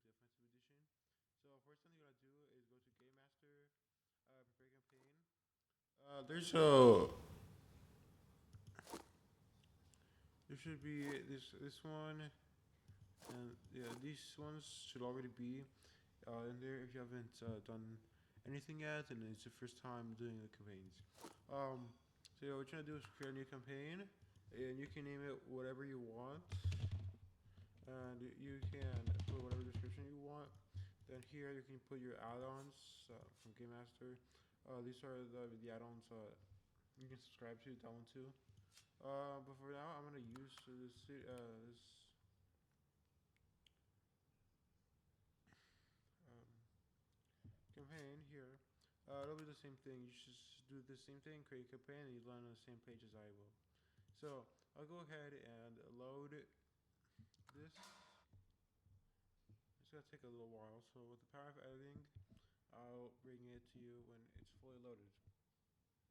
the offensive edition. So first thing you gotta do is go to Game Master, prepare campaign. There's a there should be this one, and yeah, these ones should already be in there if you haven't done anything yet, and it's your first time doing the campaigns. So yeah, what you're gonna do is create a new campaign, and you can name it whatever you want, and you can put whatever description you want. Then here you can put your add-ons from Game Master. These are the add-ons you can subscribe to, that one too. But for now, I'm gonna use this campaign here. It'll be the same thing. You just do the same thing, create a campaign, and you land on the same page as I will. So I'll go ahead and load this. It's gonna take a little while. So with the power of editing, I'll bring it to you when it's fully loaded.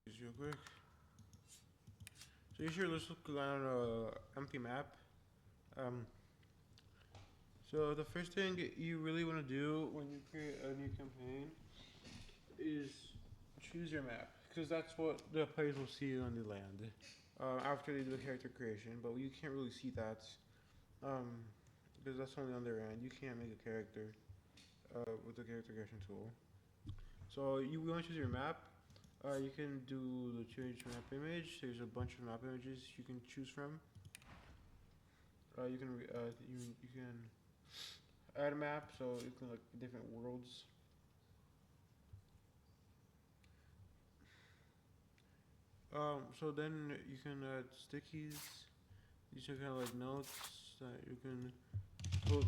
Just real quick. So you should just look on an empty map. Um, so the first thing you really want to do when you create a new campaign is choose your map, because that's what the players will see on the land after they do the character creation. But you can't really see that because that's only on their end. You can't make a character with the character creation tool. So you want to choose your map. You can do the change map image. There's a bunch of map images you can choose from. You can add a map, so you can like different worlds. So then you can add stickies. These are kind of like notes that you can put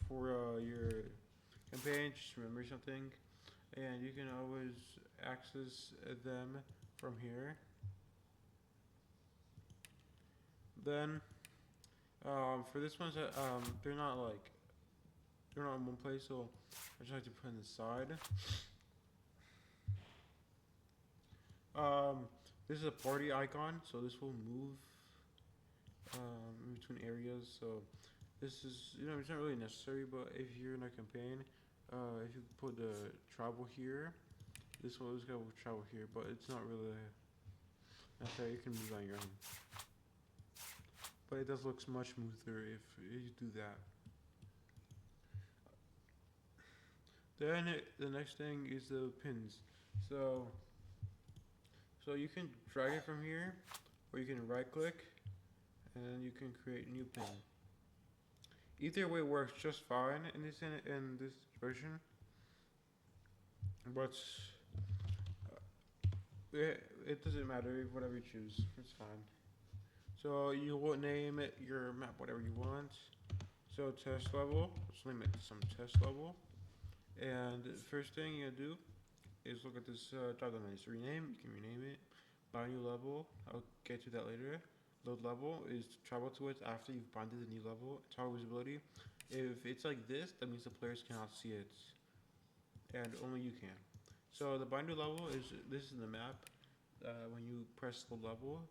for your campaign. Just remember something, and you can always access them from here. Then for this ones, they're not in one place, so I just like to put in the side. This is a party icon, so this will move in between areas. So this is, it's not really necessary, but if you're in a campaign, if you put the travel here, this guy will travel here, but it's not really necessary. You can move on your own. But it does look much smoother if you do that. Then the next thing is the pins. So you can drag it from here, or you can right click, and then you can create a new pin. Either way works just fine in this version, but it doesn't matter whatever you choose. It's fine. So you will name it your map whatever you want. So test level, let's name it some test level. And the first thing you do is look at this toggle menu. So rename, you can rename it. Buy new level, I'll get to that later. Load level is to travel to it after you've binded the new level. Toggle visibility. If it's like this, that means the players cannot see it, and only you can. So the bind new level is this is the map. When you press the level.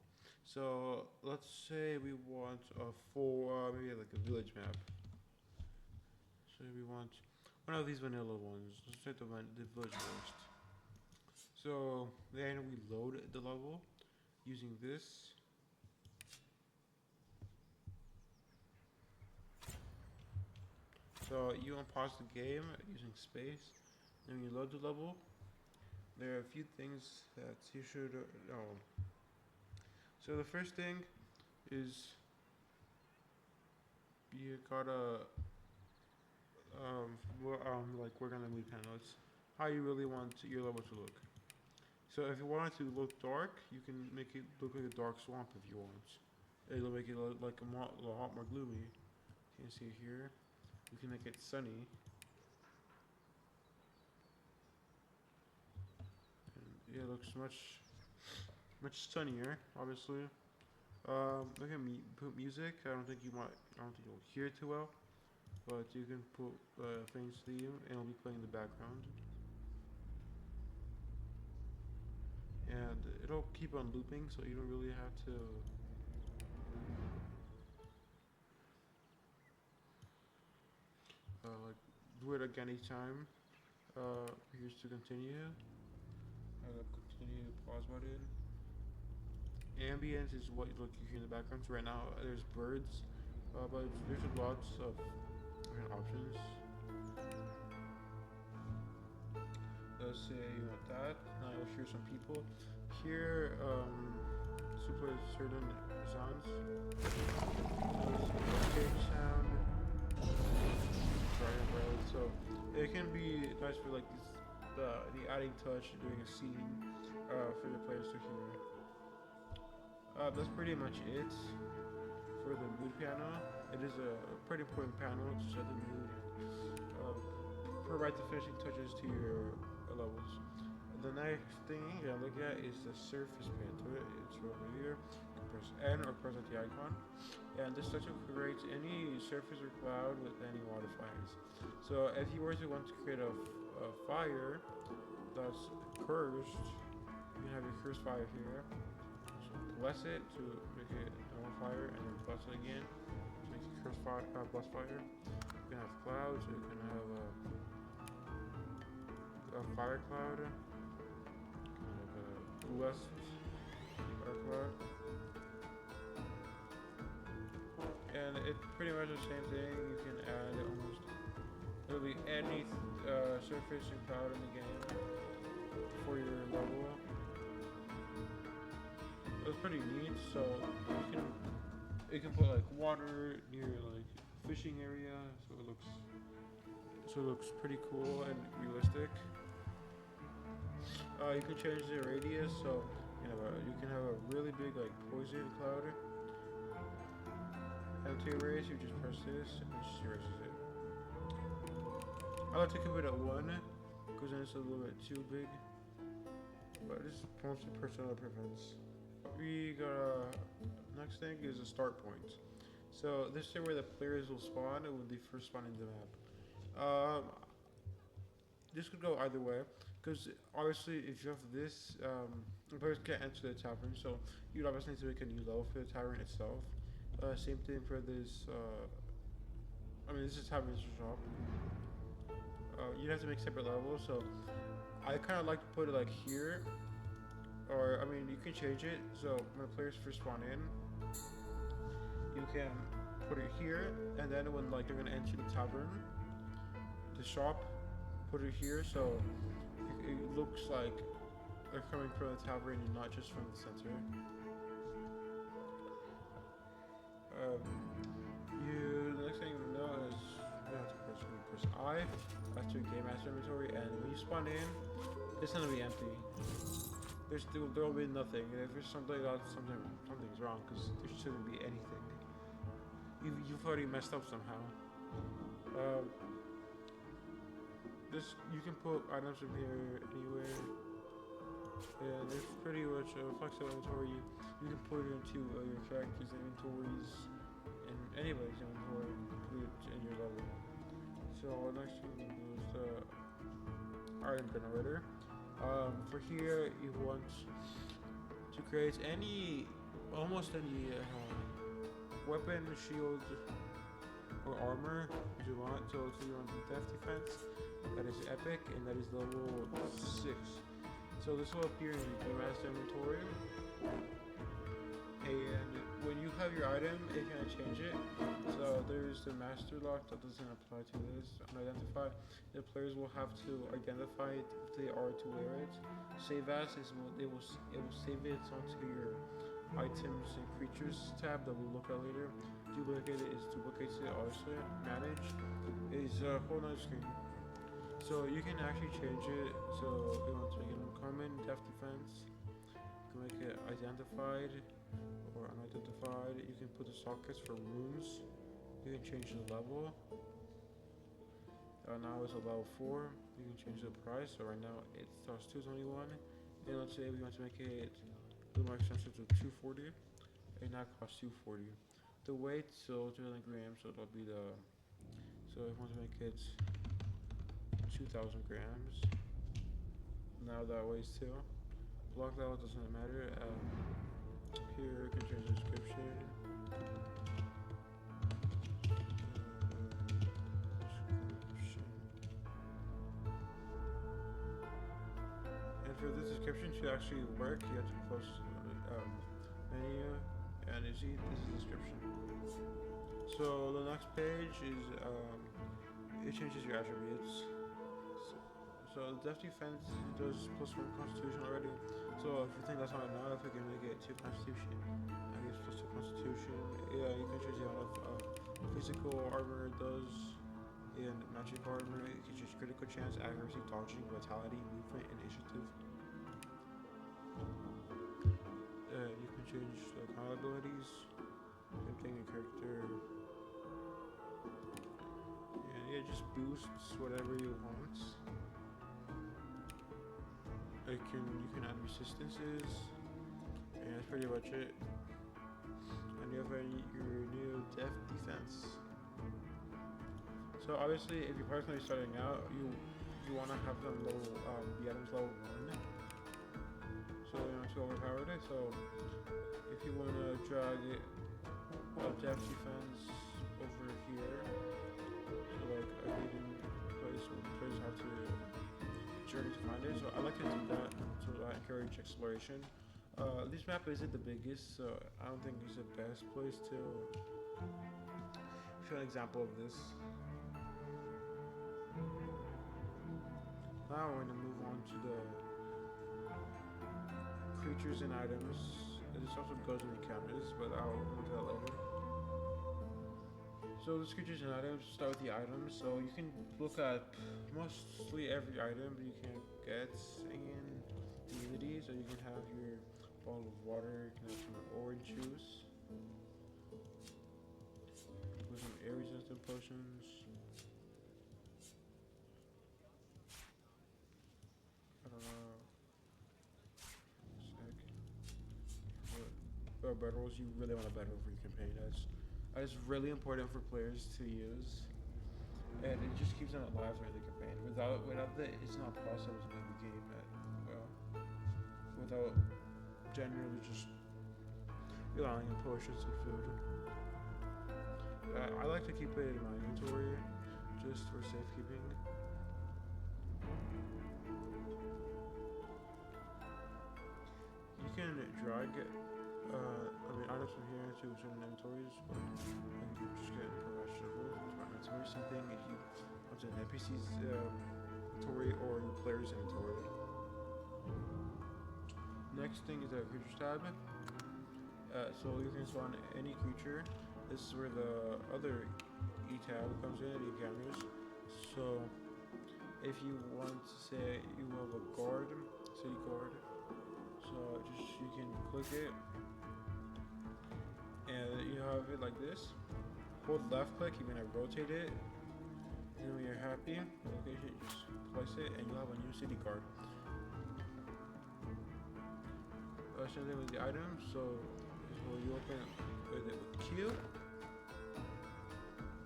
So let's say we want a full, maybe like a village map. So we want one of these vanilla ones. Let's take the village first. So then we load the level using this. So you unpause the game using space. Then you load the level. There are a few things that you should know. So the first thing is you gotta like work on the mood panels. How you really want your level to look. So if you want it to look dark, you can make it look like a dark swamp if you want. It'll make it look like a lot more gloomy. You can see it here. You can make it sunny. And yeah, it looks much sunnier, obviously. Look at me put music. I don't think you'll hear it too well, but you can put Fane's theme, and it'll be playing in the background, and it'll keep on looping, so you don't really have to. Like do it again each time. Here's to continue. Continue pause button. Ambience is what you hear in the background. So right now there's birds, but there's lots of different options. Let's say you want that. Now I'll hear some people. Here, to play certain sounds. Cage sound. So it can be nice for like the adding touch during a scene for the players to hear. That's pretty much it for the mood piano. It is a pretty important panel to set the mood. Provide the finishing touches to your levels. The next thing you're gonna look at is the surface paint to it. It's over here. You can press N or press the icon. And this touch creates any surface or cloud with any modifiers. So if you were to want to create a fire that's cursed, you can have your cursed fire here. So bless it to make it normal fire, and then bless it again to make it cursed fire, blessed fire. You can have clouds, you can have a fire cloud, you can have a blessed fire cloud. And it's pretty much the same thing. You can add almost literally any surface and cloud in the game for your level. It's pretty neat. So you can put like water near like fishing area, so it looks pretty cool and realistic. You can change the radius, so you can have a really big like poison cloud. And to erase, you just press this and it just erases it. I like to keep it at 1 because then it's a little bit too big. But this is mostly personal preference. We got next thing is a start point. So this is where the players will spawn when they first spawn in the map. This could go either way because obviously if you have this, the players can't enter the tavern, so you'd obviously need to make a new level for the tavern itself. Same thing for this. This is Tavern's shop. You'd have to make separate levels, so I kind of like to put it like here, or you can change it. So when players first spawn in, you can put it here, and then when like they're gonna enter the tavern, the shop, put it here, so it looks like they're coming from the tavern and not just from the center. The next thing you know is you have to press I after Game Master Inventory, and when you spawn in, it's gonna be empty. There will be nothing. If there's something's wrong, because there shouldn't be anything. You've already messed up somehow. You can put items in here anywhere. Yeah, there's pretty much a flexible inventory. You can put it into your character's inventories and anybody's inventory, put it in your level. So next thing is the item generator. For here, you want to create almost any weapon, shield, or armor you want. So you want Death Defense, that is epic, and that is level 6. So this will appear in your master inventory, and when you have your item, it can change it. So there's the master lock that doesn't apply to this. Unidentified, the players will have to identify it if they are to wear it. Save as it will save it onto your items and creatures tab that we'll look at later. Duplicate it is duplicates it also. Manage is a whole nother screen. So you can actually change it. So you want to make it uncommon, Death Defense. You can make it identified or unidentified. You can put the sockets for runes. You can change the level. Now it's a level 4. You can change the price. So right now it costs $221. And let's say we want to make it a little more expensive to $240. And that costs $240. The weight, so 200 grams. So that'll be the. So if you want to make it 2,000 grams. Now that weighs 2. Block level doesn't matter. Here you can change the description. for this description to actually work, you have to close menu, and you see this is the description. So the next page is it changes your attributes. So Death Defense does +1 Constitution already. So if you think that's not enough, we can make it 2 Constitution. I guess +2 Constitution. Yeah, you can choose the amount of physical armor it does, and magic armor. You can choose critical chance, accuracy, dodging, vitality, movement, and initiative. You can change the combat abilities. Same thing in character. And yeah, it just boosts whatever you want. You can add resistances, and that's pretty much it. And you have your new Death Defense. So obviously, if you're personally starting out, you want to have them level the items level 1, so you're not too overpowered. So if you want to drag it Death Defense over here, so like a hidden place where players have to journey to find it. So I like to do that, so I encourage exploration. This map isn't the biggest, so I don't think it's the best place to show an example of this. Now we're going to move on to the creatures and items. This also goes in encounters, but I'll go into that later. So the creatures and items, start with the items. So you can look at mostly every item you can get in Divinity. So you can have your bottle of water, you can have some orange juice, with some air resistant potions. I don't know. Or battles, you really want a battle for your campaign. That's really important for players to use, and it just keeps them alive during the campaign. Without it, it's not possible to make the game without generally just relying on potions and food. I like to keep it in my inventory just for safekeeping. You can drag items from here to certain inventories, but you just get vegetables into my inventory. Same thing if you want an NPC's inventory or your player's inventory. Next thing is the creatures tab. So you can spawn any creature. This is where the other E tab comes in, the encounters. So if you want to say you have a guard, city guard, so you can click it, and you have it like this. Hold left click, you're gonna rotate it, and when you're happy, location, just place it, and you'll have a new city guard. Same thing with the items. So you open with Q,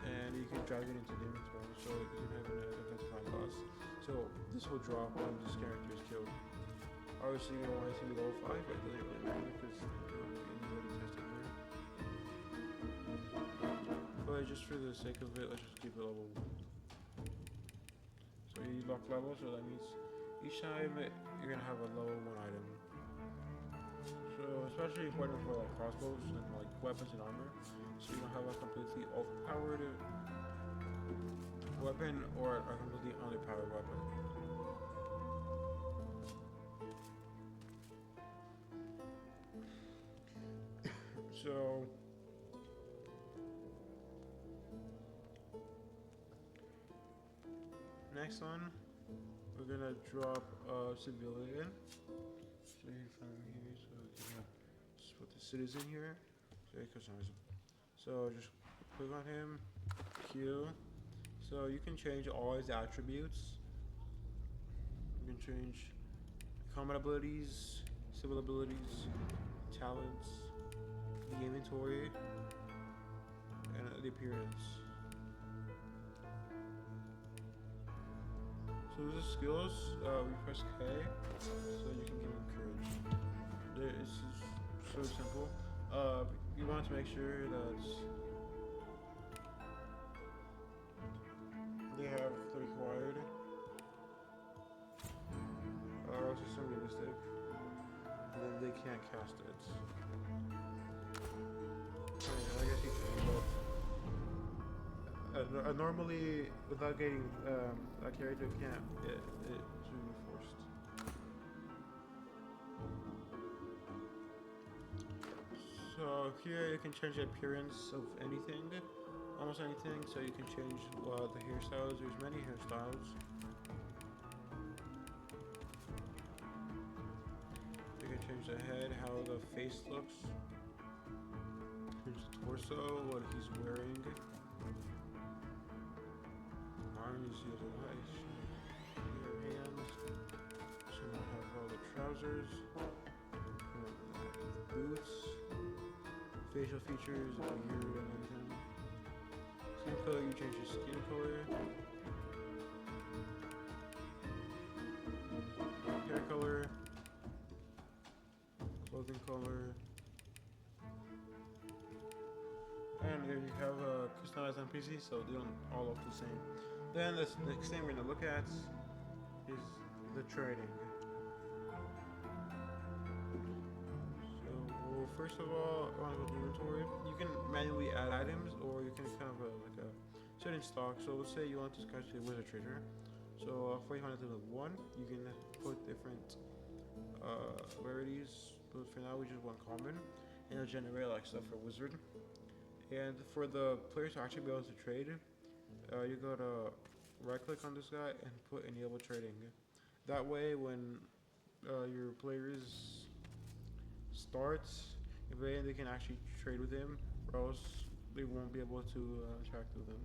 and you can drag it into the inventory, so you can have an identified boss. So this will drop when this character is killed. Obviously, you don't want it to be level 5, but it doesn't really matter because anybody tested here. But just for the sake of it, let's just keep it level 1. So you lock level, so that means each time you're gonna have a level 1 item. So especially important for like crossbows and like weapons and armor, so you don't have a completely overpowered weapon or a completely underpowered weapon. So next one, we're gonna drop a civilian. So you find here, so we can just put the citizen here. So you customize it. So just click on him, Q. So you can change all his attributes. You can change combat abilities, civil abilities, talents, the inventory, and the appearance. So this is skills, we press K, so you can give him courage. It's so simple. You want to make sure that they have the required. Also some realistic can't cast it. I guess you can, but normally, without getting a character, can't. It's really forced. So here you can change the appearance of anything, almost anything. So you can change the hairstyles. There's many hairstyles. You can change the head, how the face looks. Here's the torso, what he's wearing. Arms, he has a nice hands. So we have all the trousers, boots, facial features, a beard, and everything. Skin color, you change your skin color. Hair color, clothing color. And here you have a customized NPC, so they don't all look the same. Then the next thing we're gonna look at is the trading. So first of all, I want to go to inventory. You can manually add items, or you can kind of like a certain stock. So let's say you want to catch a wizard trader. So for you want to do 1, you can put different rarities. But for now, we just want common, and it'll generate like stuff for wizard. And for the players to actually be able to trade, you go to right click on this guy and put enable trading. That way when your players starts, they can actually trade with him, or else they won't be able to interact with him.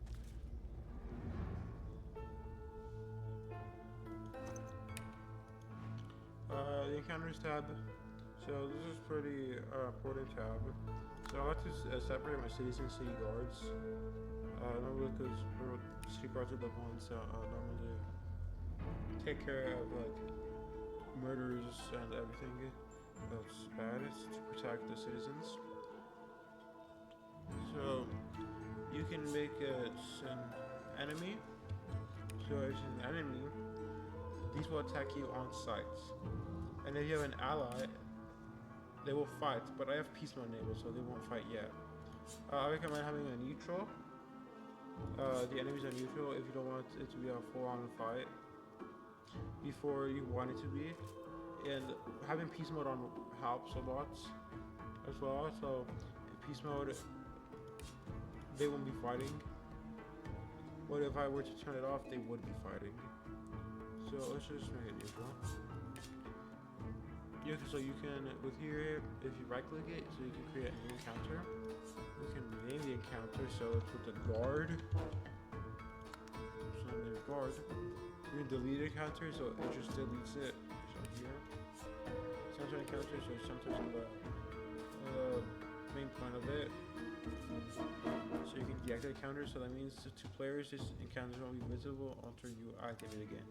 The encounters tab. So this is pretty important tab. So I like to separate my cities and city guards. Normally because city guards are the ones that normally take care of like murders and everything that's bad. It's to protect the citizens. So you can make it an enemy. So if it's an enemy, these will attack you on sight. And if you have an ally, they will fight, but I have peace mode enabled, so they won't fight yet. I recommend having a neutral. The enemies are neutral if you don't want it to be a full-on fight before you want it to be. And having peace mode on helps a lot as well. So in peace mode, they won't be fighting. But if I were to turn it off, they would be fighting. So let's just make it neutral. So you can, with here, if you right click it, so you can create a new encounter. You can rename the encounter, so it's with the guard. So name guard. You can delete the encounter, so it just deletes it. So here. Sometimes encounter, so sometimes in the main point of it. So you can deactivate counter, so that means to 2 players, this encounter won't be visible until you activate it again.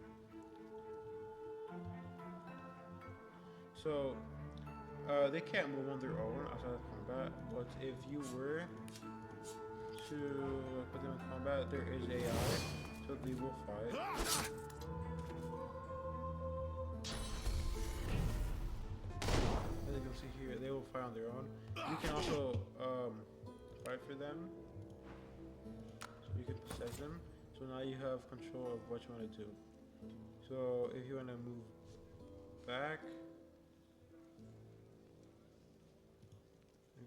So, they can't move on their own outside of combat, but if you were to put them in combat, there is AI, so they will fight. As you can see here, they will fight on their own. You can also fight for them, so you can possess them. So now you have control of what you want to do. So if you want to move back,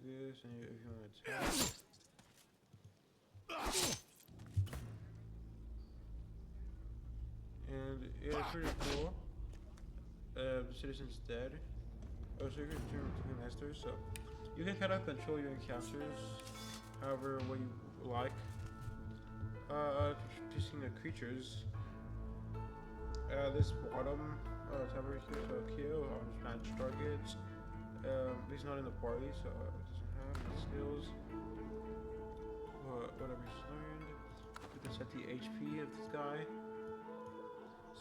this, and if you want to attack, and it's pretty cool. The citizen's dead. Oh, so you can turn to master. So you can kind of control your encounters however what you like. Choosing the creatures. This bottom tab right here, so kill on match targets. He's not in the party, so it doesn't have the skills. Whatever he's learned. You can set the HP of this guy.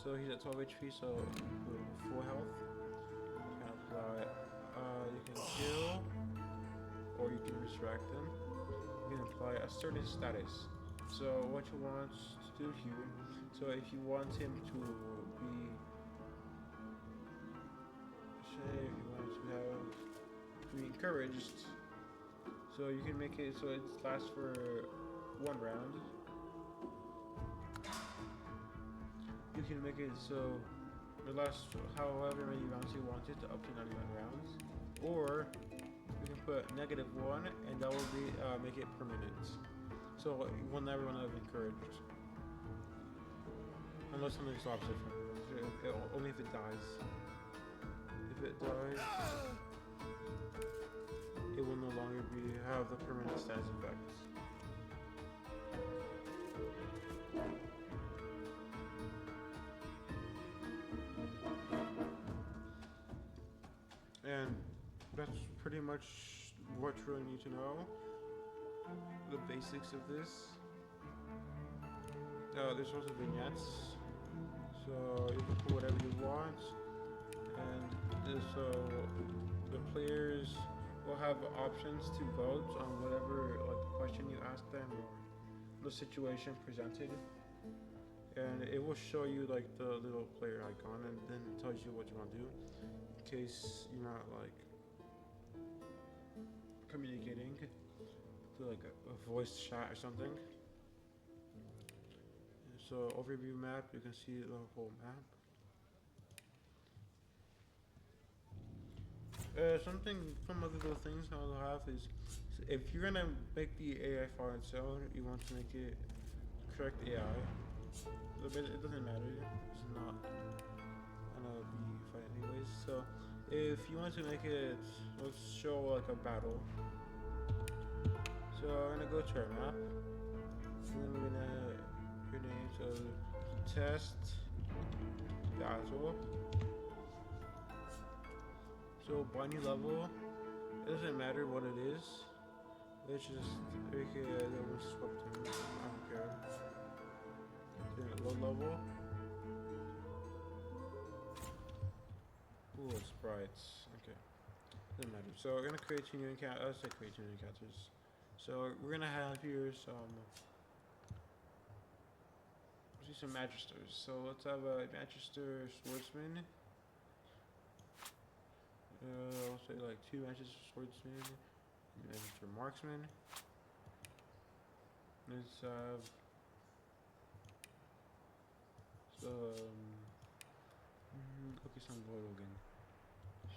So he's at 12 HP, so full health. You can apply. You can kill, or you can resurrect them. You can apply a certain status. So what you want to do here. So if you want him to be, say, if you want to have be encouraged. So you can make it so it lasts for 1 round. You can make it so it lasts however many rounds you want it, up to 99 rounds. Or you can put -1, and that will be make it permanent. So you will never run out of encouraged. Unless something stops it from only if it dies. If it dies, it will no longer have the permanent status effects. And that's pretty much what you really need to know. The basics of this. There's also vignettes, so you can put whatever you want, and so the players will have options to vote on whatever question you ask them or the situation presented, and it will show you the little player icon, and then it tells you what you want to do in case you're not communicating to a voice chat or something. So overview map, you can see the whole map. Some other little things I'll have is, if you're gonna make the AI file itself, you want to make it correct AI. It doesn't matter. It's not gonna be fine anyways. So if you want to make it, let's show a battle. So I'm gonna go to our map, and then we're gonna name, so test battle. So bunny level, it doesn't matter what it is. Let's just make it swap to, I don't care. Then low level. Ooh, sprites. Okay, doesn't matter. So we're gonna create 2 new encounters. Let's say create 2 new encounters. So we're gonna have here some magisters. So let's have a magister swordsman. I'll say 2 magister swordsmen, magister marksman. Let's have some loyal again.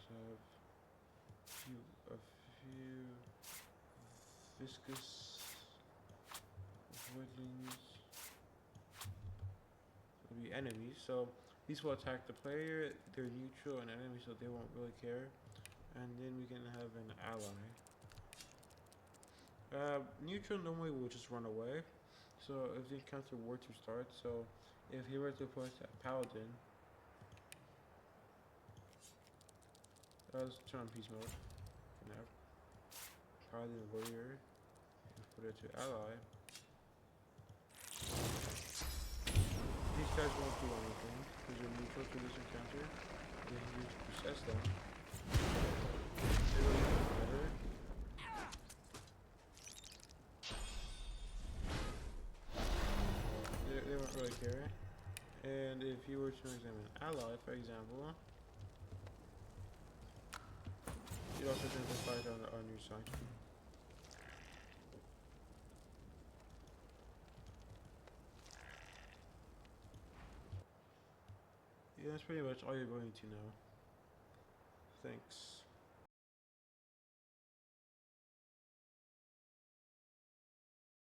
So a few viscous voidlings. Be enemies, so these will attack the player. They're neutral and enemy, so they won't really care. And then we can have an ally. Neutral normally will just run away. So if the encounter were to start, so if he were to put a paladin, let's turn on peace mode. Now, paladin warrior. Put it to ally. These guys won't do anything because they're neutral to this encounter. If you possess them, they don't even matter. They won't really care. And if you were to examine an ally, for example, you'd also tend to fight on your side. Yeah, that's pretty much all you're going to know. Thanks.